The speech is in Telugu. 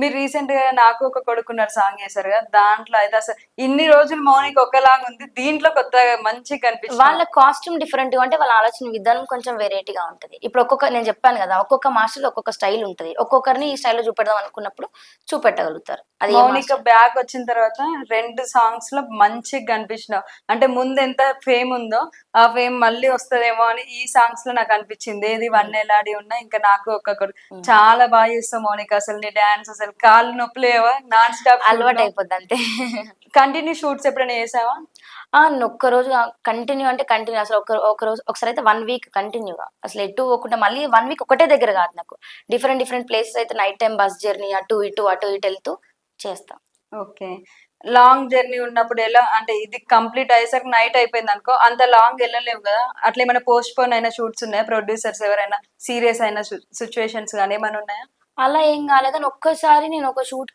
మీరు రీసెంట్ గా నాకు ఒక కొడుకున్నారు సాంగ్ చేశారు కదా, దాంట్లో అయితే అసలు ఇన్ని రోజులు మౌనిక ఒకలాగా ఉంది, దీంట్లో కొత్తగా మంచిగా కనిపించింది. వాళ్ళ కాస్ట్యూమ్ డిఫరెంట్ గా అంటే వాళ్ళ ఆలోచన విధానం కొంచెం వెరైటీగా ఉంటది. ఇప్పుడు నేను చెప్పాను కదా, ఒక్కొక్క మాస్టర్ ఒక్కొక్క స్టైల్ ఉంటది. ఒక్కొక్కరిని ఈ స్టైల్లో చూపెడదాం అనుకున్నప్పుడు చూపెట్టగలుగుతారు. అది ఏ మౌనిక మాస్టర్. బ్యాక్ వచ్చిన తర్వాత 2 సాంగ్స్ లో మంచిగా కనిపించినావు. అంటే ముందు ఎంత ఫేమ్ ఉందో ఆ ఫేమ్ మళ్ళీ వస్తదేమో అని ఈ సాంగ్స్ లో నాకు అనిపించింది. ఏది వన్నెలాడి ఉన్నా ఇంకా నాకు ఒక్కొక్కరు చాలా బాగా చేస్తావు మౌనిక. అసలు నీ డాన్స్ అసలు కాళ్ళు నొప్పులేవా, నాన్ స్టాప్ అలవాటు అయిపోద్ది అంతే. కంటిన్యూ షూట్స్ ఎప్పుడైనా చేసావా? ఒక్క రోజు కంటిన్యూ అంటే కంటిన్యూ అసలు ఒక రోజు ఒకసారి అయితే 1 వీక్ కంటిన్యూగా అసలు ఎటు పోకుండా మళ్ళీ 1 వీక్ ఒకటే దగ్గర కాదు, నాకు డిఫరెంట్ డిఫరెంట్ ప్లేసెస్ అయితే నైట్ టైం బస్ జర్నీ అటు ఇటు వెళ్తూ చేస్తా. ఓకే. లాంగ్ జర్నీ ఉన్నప్పుడు ఎలా అంటే ఇది కంప్లీట్ అయ్యేసరికి నైట్ అయిపోయింది అనుకో, అంత లాంగ్ వెళ్ళలేవు కదా, అట్లా ఏమైనా పోస్ట్ పోన్ అయిన షూట్స్ ఉన్నాయా? ప్రొడ్యూసర్స్ ఎవరైనా సీరియస్ అయిన సిచ్యువేషన్స్ కానీ ఏమైనా ఉన్నాయా? అలా ఏం కాలేదు కానీ ఒక్కసారి నేను ఒక షూట్